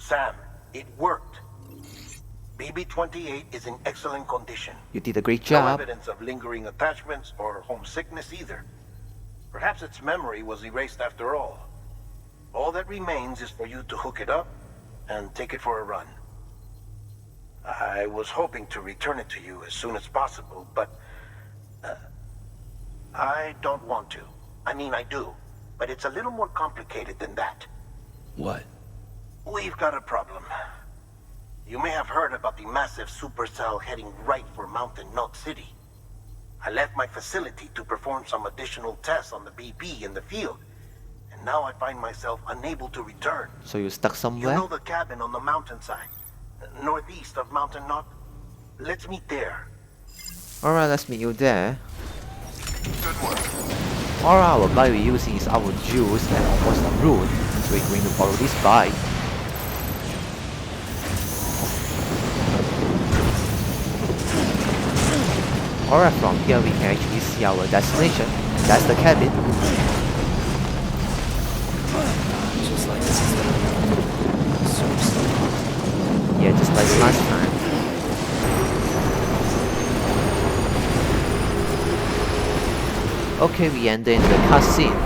Sam, it worked. BB-28 is in excellent condition. You did a great No job. evidence of lingering attachments or homesickness either. Perhaps its memory was erased after all. All that remains is for you to hook it up and take it for a run. I was hoping to return it to you as soon as possible, but I don't want to. I mean, I do, but it's a little more complicated than that. What? We've got a problem. You may have heard about the massive supercell heading right for Mountain Knot City. I left my facility to perform some additional tests on the BB in the field, and now I find myself unable to return. So you're stuck You somewhere? know the cabin on the mountainside, northeast of Mountain Knot? Let's meet there. Alright, let's meet you there. Good work. All our bike we're using is our juice and of course the route. So we're going to follow this bike. Alright, from here we can actually see our destination. That's the cabin. Just like this is Yeah, just like last time. Okay, we enter into the cutscene.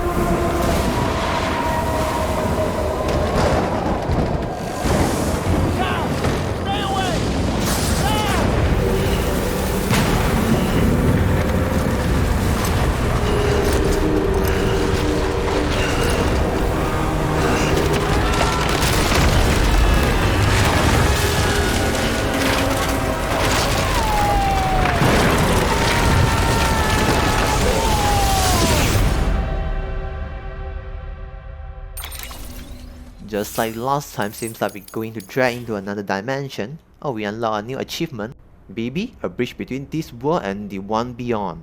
Just like last time, seems like we're going to drag into another dimension. Oh, we unlock a new achievement. BB, a bridge between this world and the one beyond.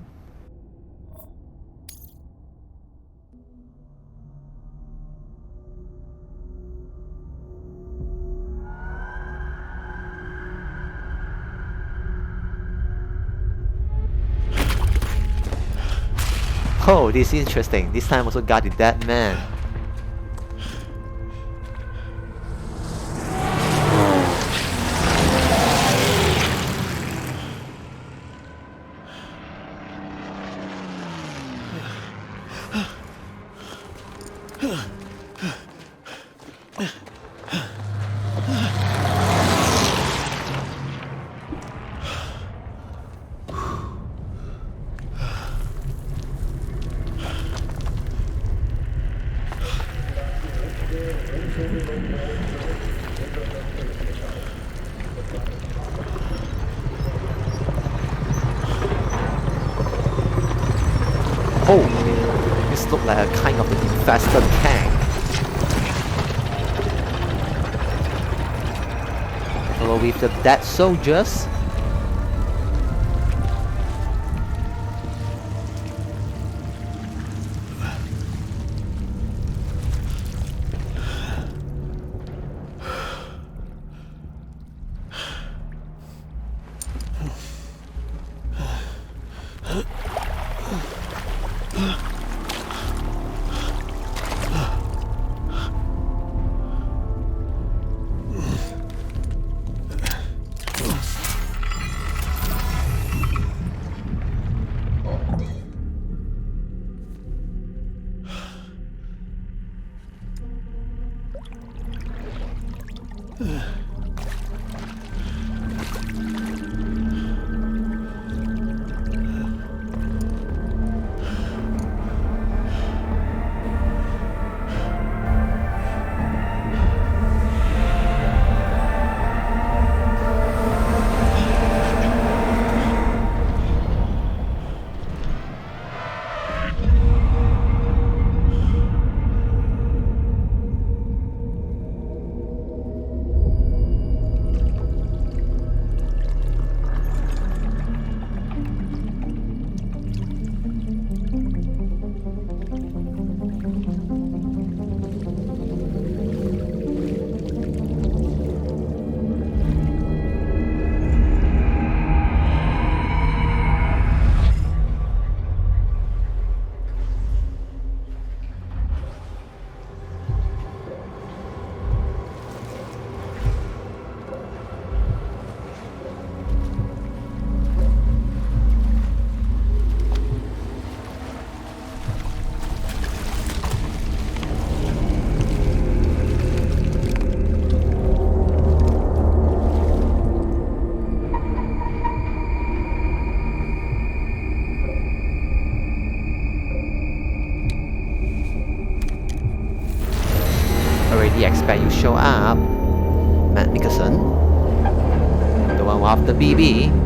Oh, this is interesting. This time also got the dead man. Oh, this looks like a kind of infested tank. Hello with the dead soldiers. He expect you show up. Matt Mikkelsen. The one after BB.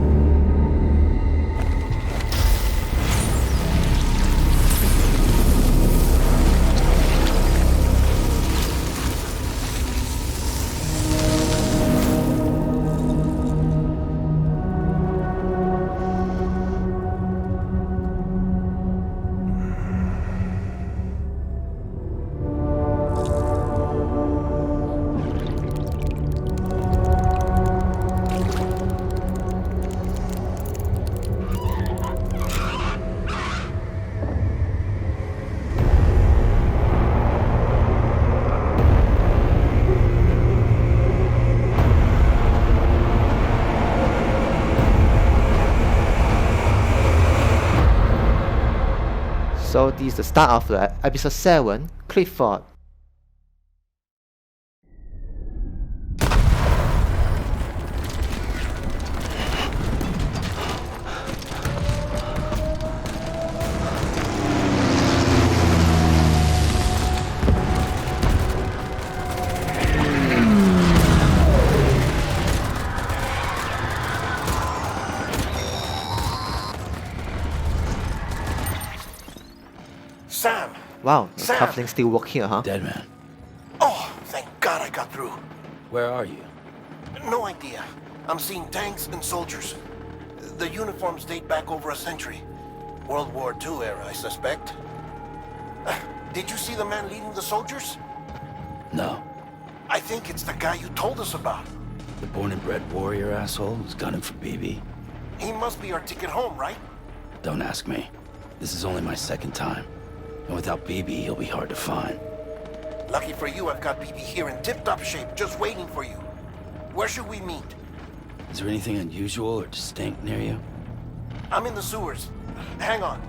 So this is the start of the episode 7, Clifford. Sam! Wow, the Sam! cufflinks still work here, huh? Dead man. Oh, thank God I got through. Where are you? No idea. I'm seeing tanks and soldiers. The uniforms date back over a century. World War II era, I suspect. Did you see the man leading the soldiers? No. I think it's the guy you told us about. The born and bred warrior asshole who's gunning for BB. He must be our ticket home, right? Don't ask me. This is only my second time. And without BB, he'll be hard to find. Lucky for you, I've got BB here in tip-top shape, just waiting for you. Where should we meet? Is there anything unusual or distinct near you? I'm in the sewers. Hang on.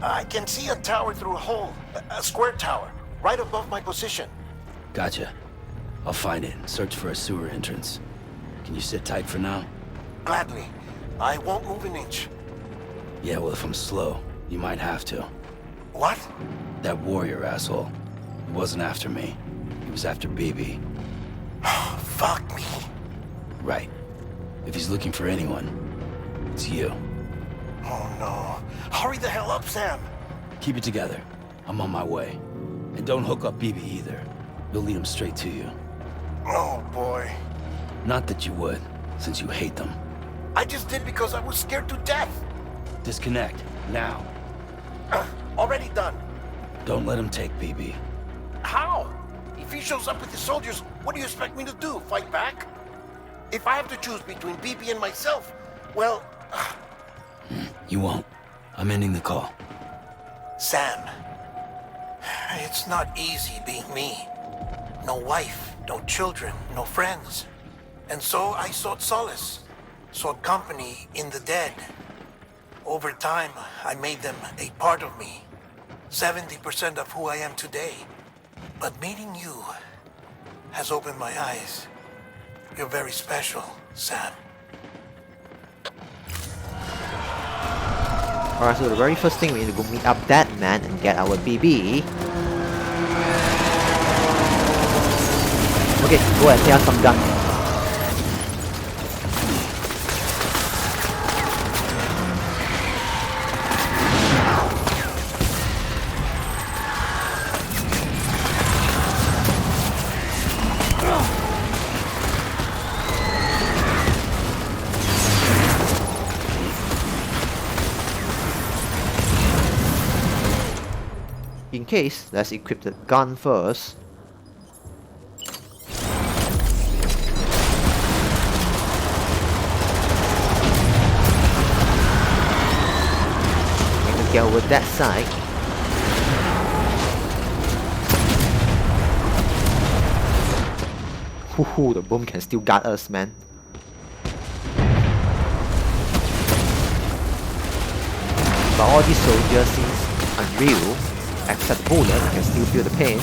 I can see a tower through a hole. A square tower, right above my position. Gotcha. I'll find it and search for a sewer entrance. Can you sit tight for now? Gladly. I won't move an inch. Yeah, well, if I'm slow, you might have to. What? That warrior asshole. He wasn't after me. He was after BB. Fuck me. Right. If he's looking for anyone, it's you. Oh no. Hurry the hell up, Sam. Keep it together. I'm on my way. And don't hook up BB either. You'll lead him straight to you. Oh boy. Not that you would, since you hate them. I just did because I was scared to death. Disconnect, now. Already done. Don't let him take BB. How? If he shows up with his soldiers, what do you expect me to do? Fight back? If I have to choose between BB and myself, well... You won't. I'm ending the call. Sam, it's not easy being me. No wife, no children, no friends. And so I sought solace, sought company in the dead. Over time, I made them a part of me. 70% of who I am today. But meeting you has opened my eyes. You're very special, Sam. Alright, so the very first thing we need to go meet up that man and get our BB. Okay, go and tear some guns. In case, let's equip the gun first. And we get over that side. Hoo, the boom can still guard us, man. But all these soldiers seems unreal. Except the bullet, I can still feel the pain.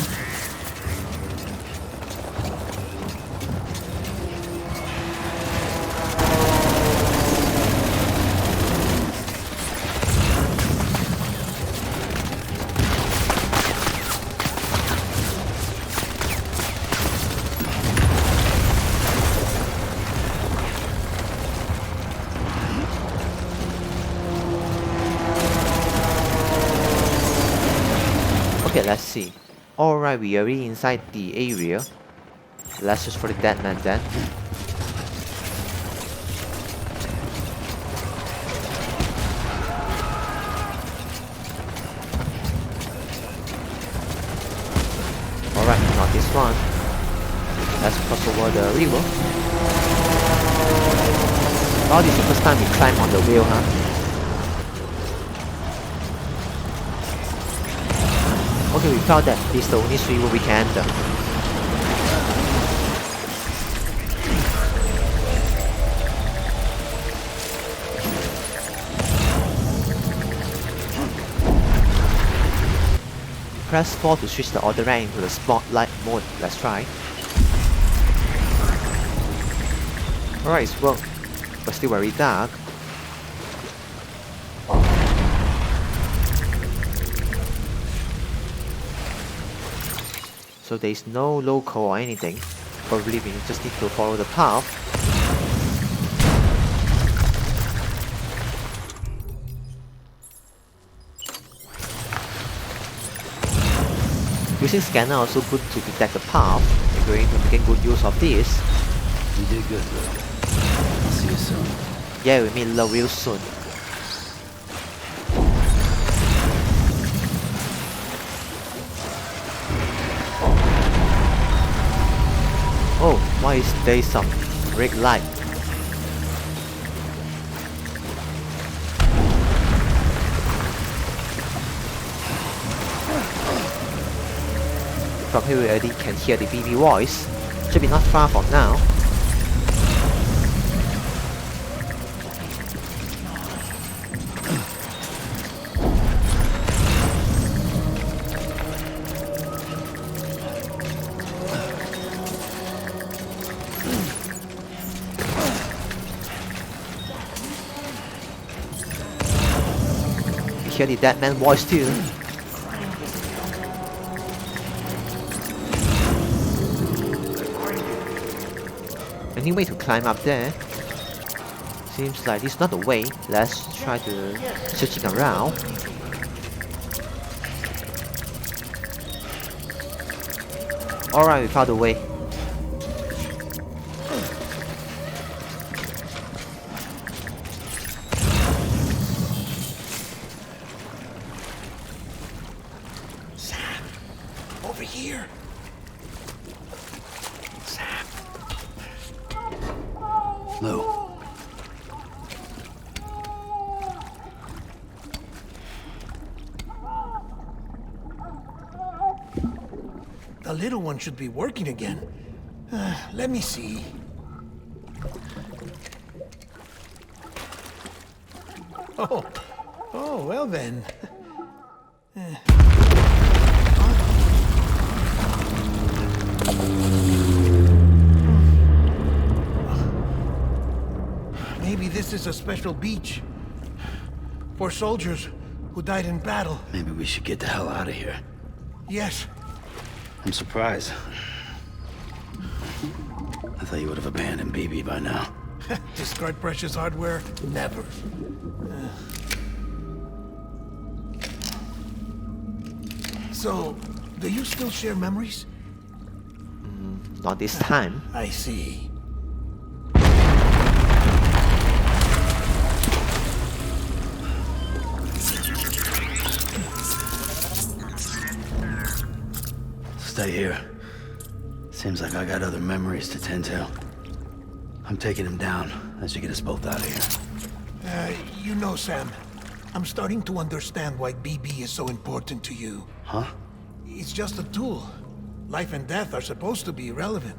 Alright, we are already inside the area. Let's search for the dead man then. Alright, not this one. Let's cross over the river. Oh, this is the first time we climb on the wheel, huh? Okay, we found that this is the only river we can enter. Press 4 to switch the auto rank into the spotlight mode. Let's try. Alright, it's worked, but still very dark. So there is no local or anything. Probably we just need to follow the path. Using scanner also good to detect the path. We're going to make good use of this. You did good, bro. I'll see you soon. Yeah, we meet love real soon. Oh, why is there some red light? From here we already can hear the BB voice. Should be not far from now. You hear the dead man voice too. Any way to climb up there? Seems like this is not the way. Let's try to searching around. Alright, we found a way. Sam, over here. Sam. Lou. The little one should be working again. Let me see. Oh, well then. Maybe this is a special beach for soldiers who died in battle. Maybe we should get the hell out of here. Yes. I'm surprised. I thought you would have abandoned BB by now. Discard precious hardware? Never. So, do you still share memories? Not this time. I see. Stay here. Seems like I got other memories to tend to. I'm taking him down. That should get us both out of here. You know, Sam, I'm starting to understand why BB is so important to you. Huh? It's just a tool. Life and death are supposed to be irrelevant.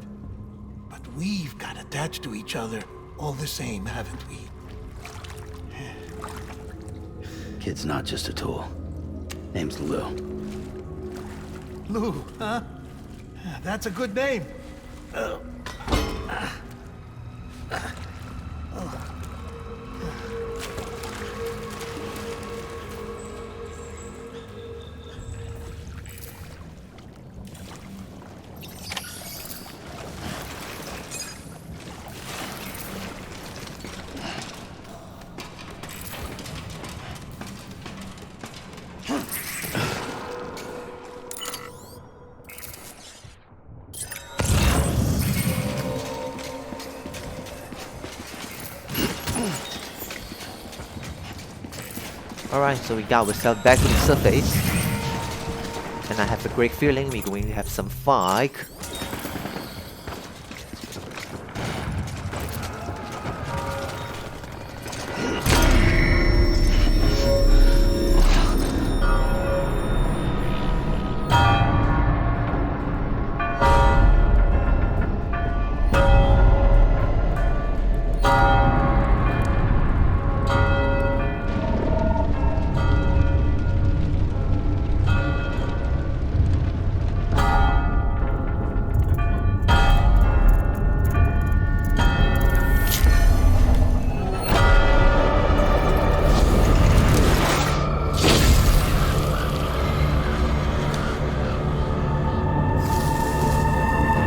But we've got attached to each other all the same, haven't we? Kid's not just a tool. Name's Lou. Lou, huh? That's a good name. Alright, so we got ourselves back to the surface. And I have a great feeling we're going to have some fight.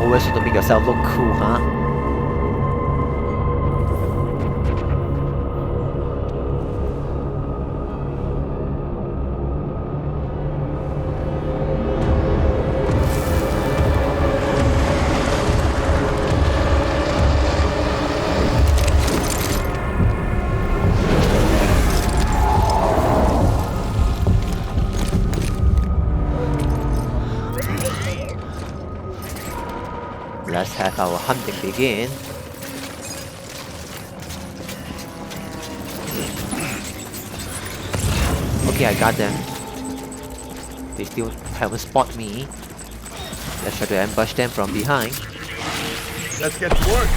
Always want to make yourself look cool, huh? Let's have our hunting begin. Okay, I got them. They still haven't spotted me. Let's try to ambush them from behind. Let's get to work.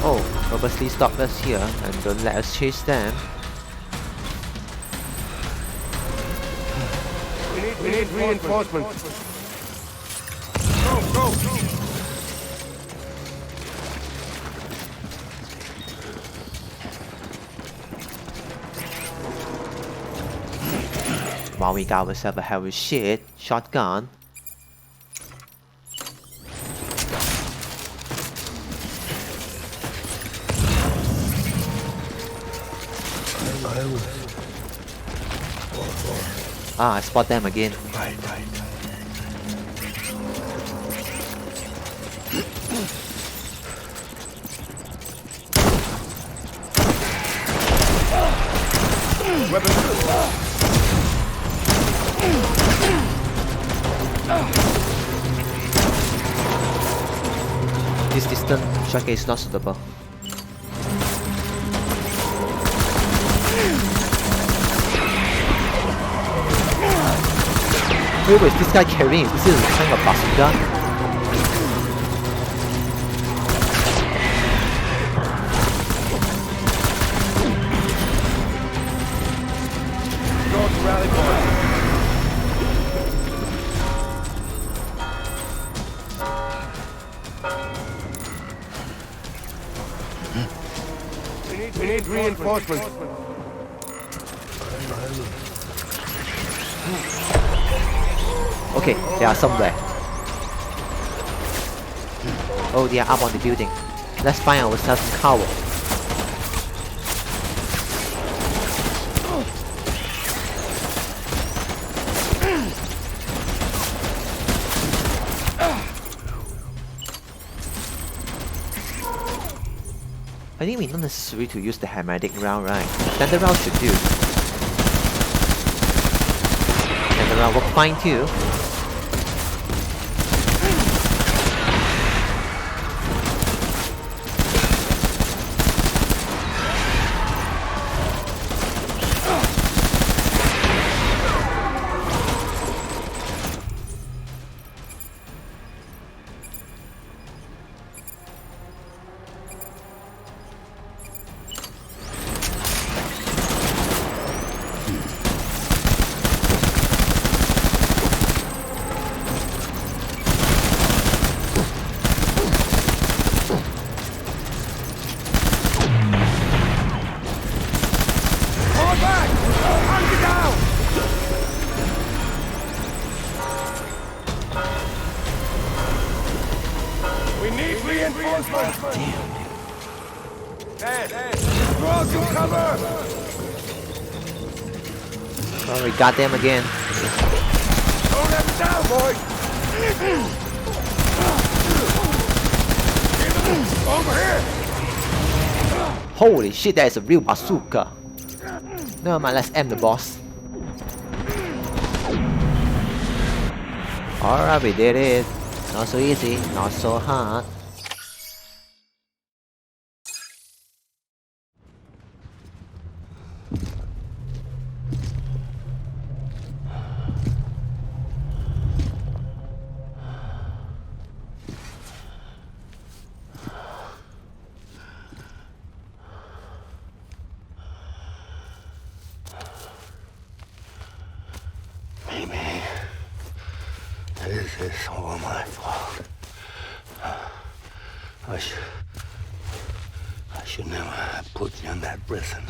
Oh, purposely stop us here and don't let us chase them. We need reinforcements. Go! While we got ourselves a heavy shotgun. Ah, I spot them again. Right. This distant shotgun is not suitable. Wait, what is this guy carrying? This is a kind of bazooka. We need reinforcements. Okay, they are somewhere. Oh, they are up on the building. Let's find ourselves some cover. I think we're not necessary to use the hermetic round, right? Standard round should do. Standard round work fine too. need reinforcements! Damn. Dad! Draw some cover! Oh, we got them again. Don't let them down, boys! Over here! Holy shit, that is a real bazooka. Never mind, let's aim the boss. Alright, we did it. Not so easy, not so hard. This is all my fault. I should never have put you in that prison.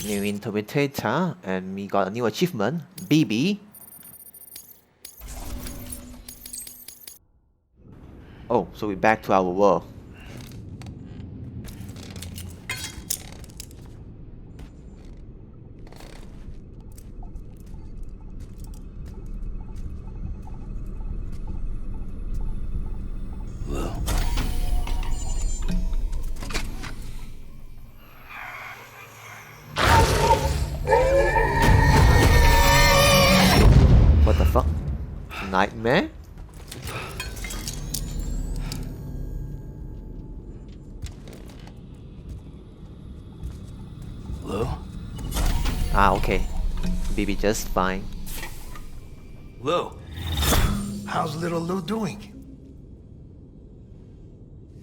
New interpreter, and we got a new achievement, BB. Oh, so we're back to our world. What the fuck? Nightmare? Lou? Ah, okay. BB just fine. Lou? How's little Lou doing?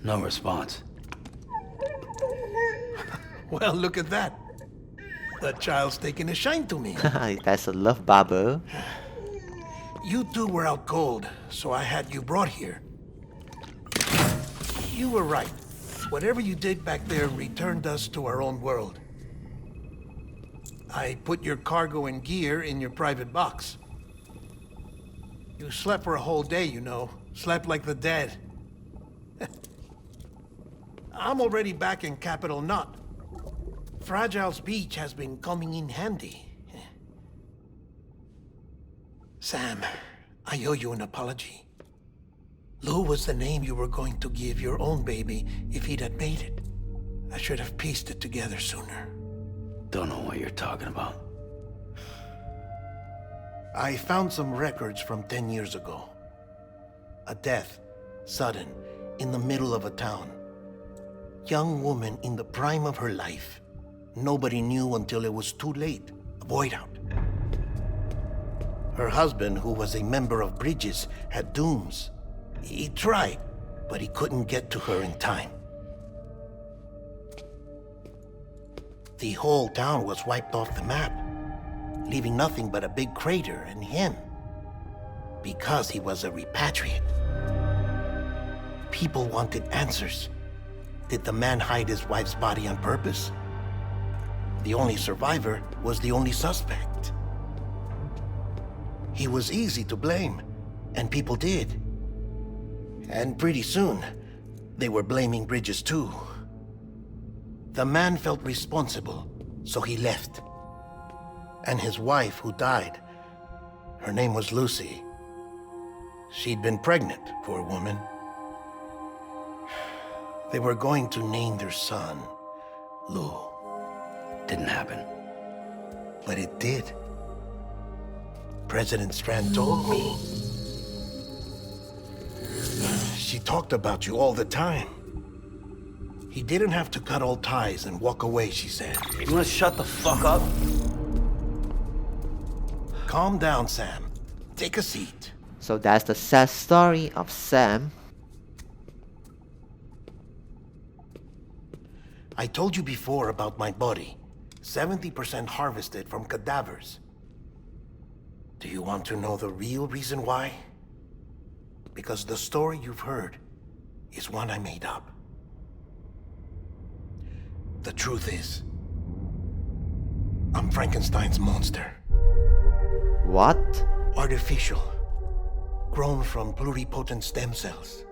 No response. Well, look at that. The child's taking a shine to me. That's a love bubble. You two were out cold, so I had you brought here. You were right. Whatever you did back there returned us to our own world. I put your cargo and gear in your private box. You slept for a whole day, you know. Slept like the dead. I'm already back in Capital Knot. Fragile's beach has been coming in handy. Sam, I owe you an apology. Lou was the name you were going to give your own baby if he'd had made it. I should have pieced it together sooner. Don't know what you're talking about. I found some records from 10 years ago. A death, sudden, in the middle of a town. Young woman in the prime of her life. Nobody knew until it was too late. A void out. Her husband, who was a member of Bridges, had dooms. He tried, but he couldn't get to her in time. The whole town was wiped off the map, leaving nothing but a big crater and him. Because he was a repatriate. People wanted answers. Did the man hide his wife's body on purpose? The only survivor was the only suspect. He was easy to blame, and people did. And pretty soon, they were blaming Bridges too. The man felt responsible, so he left. And his wife, who died, her name was Lucy. She'd been pregnant, poor woman. They were going to name their son Lou. Didn't happen. But it did. President Strand told me. She talked about you all the time. He didn't have to cut all ties and walk away, she said. You wanna shut the fuck up? Calm down, Sam. Take a seat. So that's the sad story of Sam. I told you before about my body. 70% harvested from cadavers. Do you want to know the real reason why? Because the story you've heard is one I made up. The truth is, I'm Frankenstein's monster. What? Artificial. Grown from pluripotent stem cells.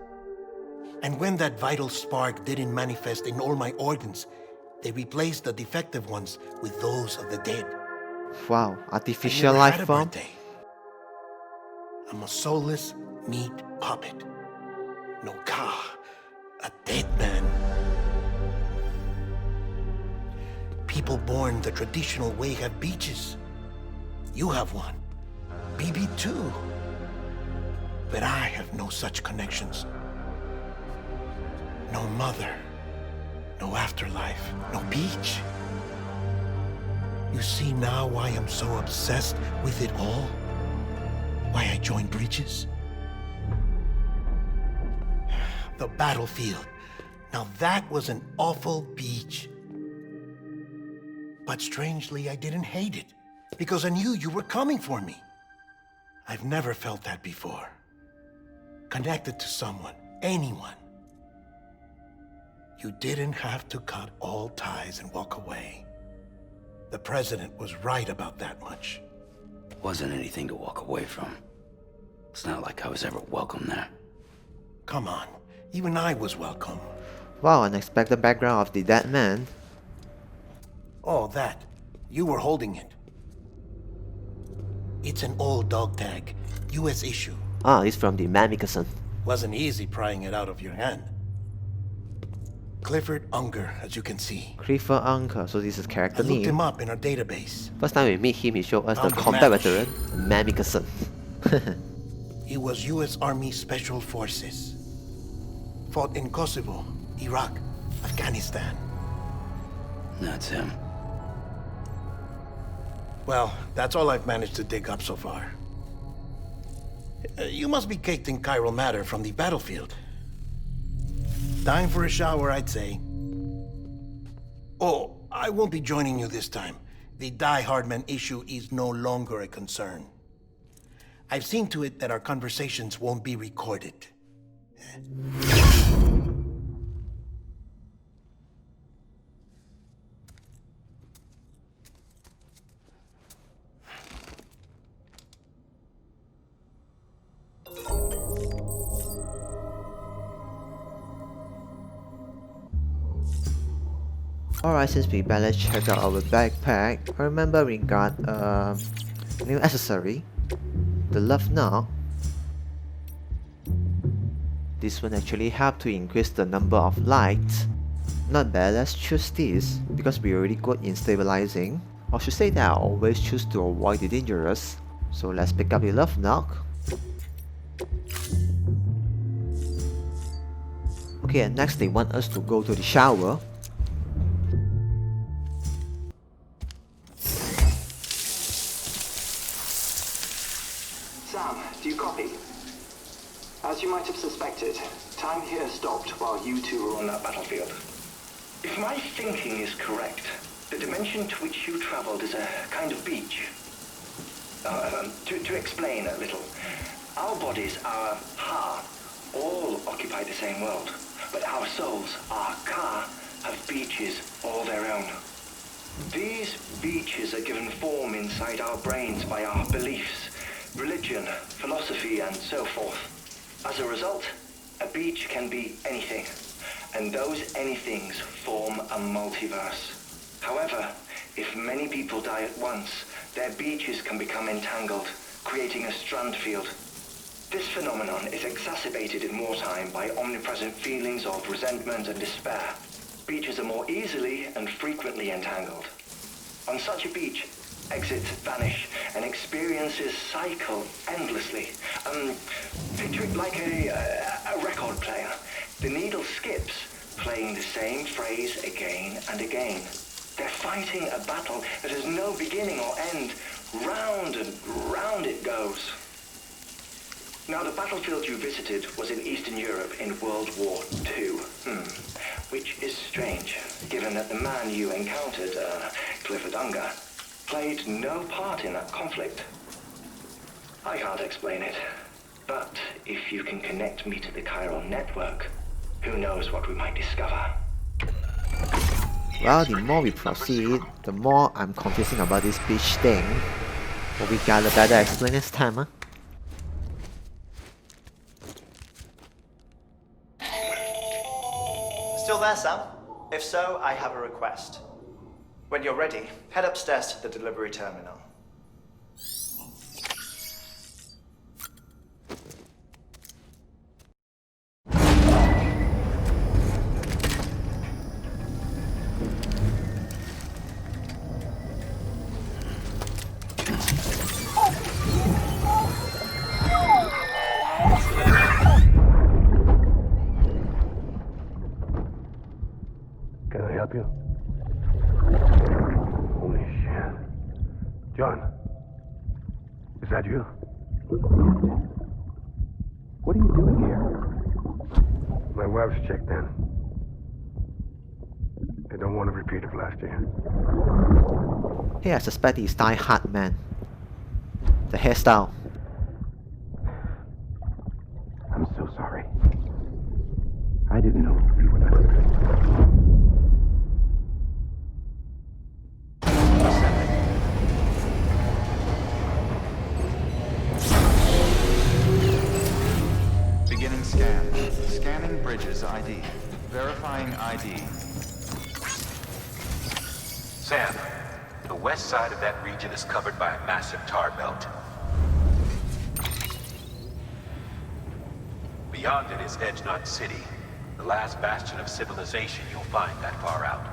And when that vital spark didn't manifest in all my organs, they replaced the defective ones with those of the dead. Wow, I artificial never life had a form? birthday. I'm a soulless meat puppet. No car. A dead man. People born the traditional way have beaches. You have one. BB too. But I have no such connections. No mother. No afterlife. No beach. You see now why I'm so obsessed with it all? Why I joined Bridges? The battlefield. Now that was an awful beach. But strangely, I didn't hate it, because I knew you were coming for me. I've never felt that before. Connected to someone, anyone. You didn't have to cut all ties and walk away. The president was right about that much. Wasn't anything to walk away from. It's not like I was ever welcome there. Come on, even I was welcome. Wow, unexpected background of the dead man. Oh, that. You were holding it. It's an old dog tag, US issue. Ah, it's from the man Mikkelsen. Wasn't easy prying it out of your hand. Clifford Unger, as you can see. Clifford Uncle, so this is I character looked name. him up in our database. First time we meet him, he showed us the Found the combat match. veteran, man Mikkelsen. He was US Army Special Forces. Fought in Kosovo, Iraq, Afghanistan. That's him. Well, that's all I've managed to dig up so far. You must be caked in chiral matter from the battlefield. Time for a shower, I'd say. Oh, I won't be joining you this time. The Die Hardman issue is no longer a concern. I've seen to it that our conversations won't be recorded. Alright, since we better check out our backpack, I remember we got a new accessory, the love knock. This one actually helped to increase the number of lights. Not bad, let's choose this, because we're already good in stabilizing. Or should say that I always choose to avoid the dangerous. So let's pick up the love knock. Okay, and next they want us to go to the shower. Sam, do you copy? As you might have suspected, time here stopped while you two were on that battlefield. If my thinking is correct, The dimension to which you traveled is a kind of beach. To explain a little, our bodies, our ha, all occupy the same world, but our souls, our ka, have beaches all their own. These beaches are given form inside our brains by our beliefs, religion, philosophy, and so forth. As a result, a beach can be anything, and those anythings form a multiverse. However, if many people die at once, their beaches can become entangled, creating a strand field. This phenomenon is exacerbated in wartime by omnipresent feelings of resentment and despair. Beaches are more easily and frequently entangled. On such a beach, exits vanish and experiences cycle endlessly. Picture it like a record player. The needle skips, playing the same phrase again and again. They're fighting a battle that has no beginning or end. Round and round it goes. Now, the battlefield you visited was in Eastern Europe in World War II. Which is strange, given that the man you encountered, Clifford, played no part in that conflict. I can't explain it, but if you can connect me to the Kuro network, who knows what we might discover. Well, the more we proceed, the more I'm confusing about this beach thing. But we gotta better explain this time, huh? Still there, Sam? If so, I have a request. When you're ready, head upstairs to the delivery terminal. Can I help you? Holy shit. John, is that you? What are you doing here? My wife's checked in. I don't want to repeat of last year. Hey, I suspect he's Die Hard man. The hairstyle. I'm so sorry. I didn't know you were that. Beginning scan. Scanning bridges ID. Verifying ID. Sam, the west side of that region is covered by a massive tar belt. Beyond it is Edgenut City, the last bastion of civilization you'll find that far out.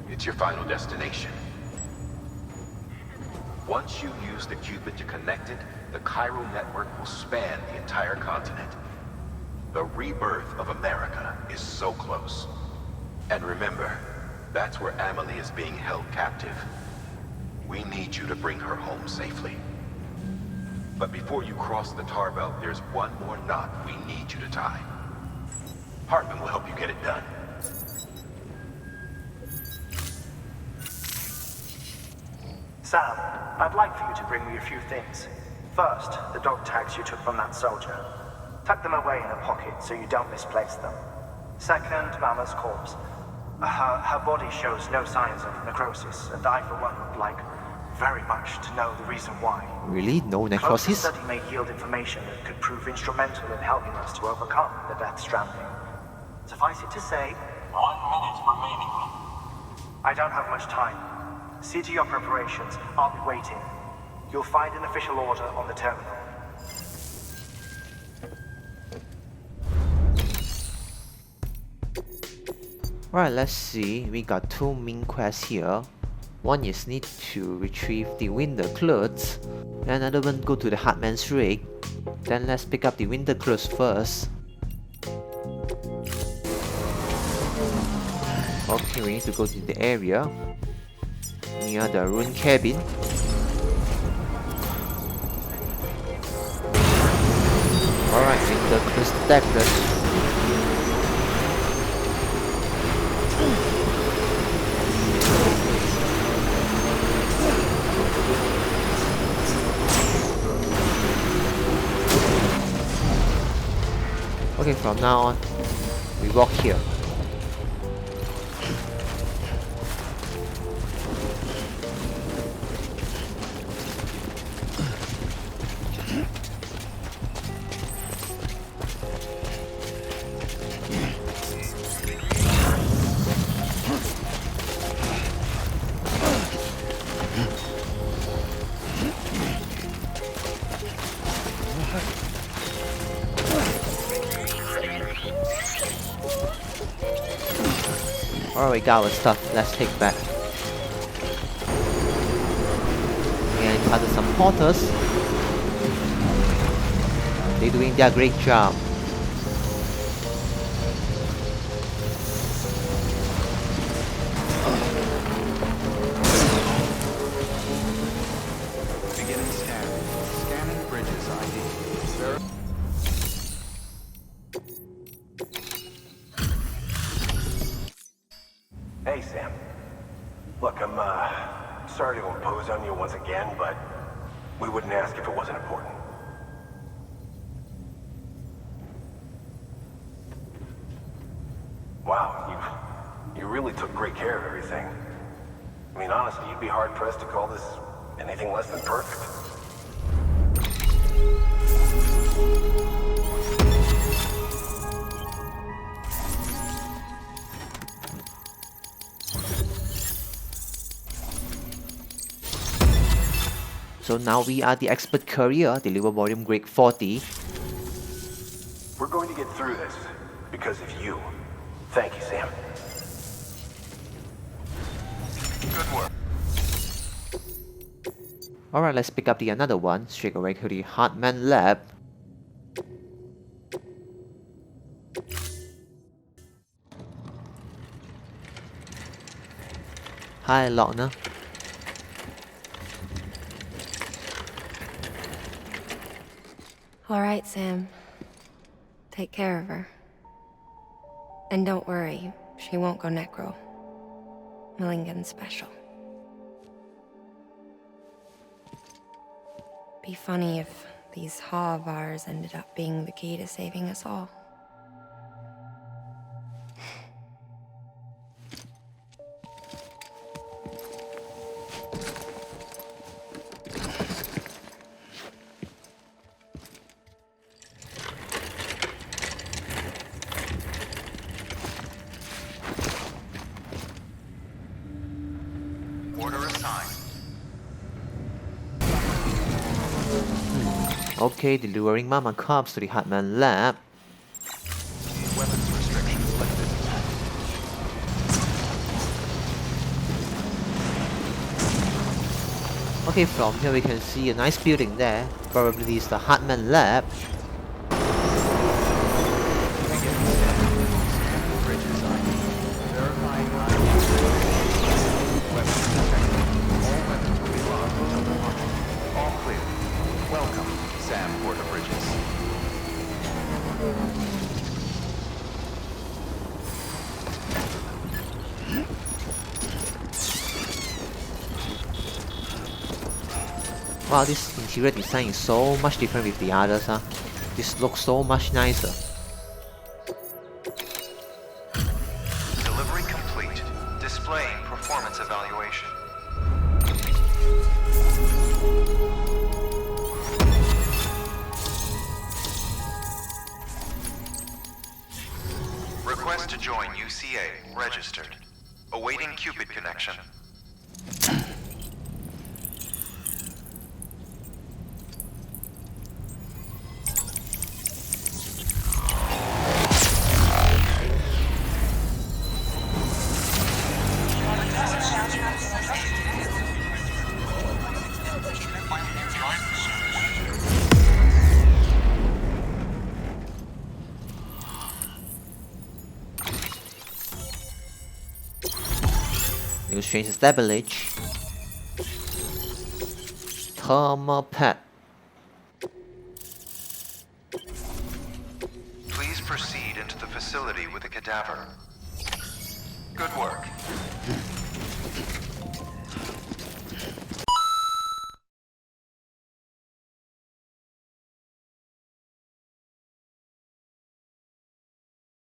It's your final destination. Once you use the Cupid to connect it, the Kuro network will span the entire continent. The rebirth of America is so close. And remember, that's where Amelie is being held captive. We need you to bring her home safely. But before you cross the tar belt, there's one more knot we need you to tie. Hartman will help you get it done. Sam, I'd like for you to bring me a few things. First, the dog tags you took from that soldier. Tuck them away in a pocket so you don't misplace them. Second, Mama's corpse. Her body shows no signs of necrosis, and I, for one, would like very much to know the reason why. Really? No Closer necrosis? study may yield information that could prove instrumental in helping us to overcome the Death Stranding. Suffice it to say, 1 minute remaining. I don't have much time. See to your preparations. I'll be waiting. You'll find an official order on the terminal. Alright, let's see. We got two main quests here. One is need to retrieve the winter clothes. Another one go to the Hartman's rig. Then let's pick up the winter clothes first. Okay, we need to go to the area near the ruined cabin. Alright, winter clothes detected. Okay, from now on, we walk here. Alright, we got our stuff, let's take back. We encountered some porters. They're doing their great job. Beginning scan. Scanning bridges ID. Hey, Sam. Look, I'm sorry to impose on you once again, but we wouldn't ask if it wasn't important. Wow, you really took great care of everything. I mean, honestly, you'd be hard-pressed to call this anything less than perfect. So now we are the expert courier, deliver volume grade 40. We're going to get through this because of you. Thank you, Sam. Good work. Alright, let's pick up the another one, straight away to the Hartman lab. Hi, Lochner. All right, Sam. Take care of her. And don't worry, she won't go necro. Millingen's special. Be funny if these Ha of ours ended up being the key to saving us all. Order assigned. Okay, delivering Mama Cops to the Hartman lab. Weapons restrictions lifted. Okay, from here we can see a nice building there. Probably is the Hartman lab. Bridges ID. Verifying ID. Weapons detected. All weapons will be locked until departure. All clear. Welcome, Sam Porter Bridges. Wow, this interior design is so much different with the others, huh? This looks so much nicer. Delivery complete. Displaying performance evaluation. Request to join UCA. Registered. Awaiting Cupid connection. New strange established. Thermal pad. Please proceed into the facility with the cadaver. Good work.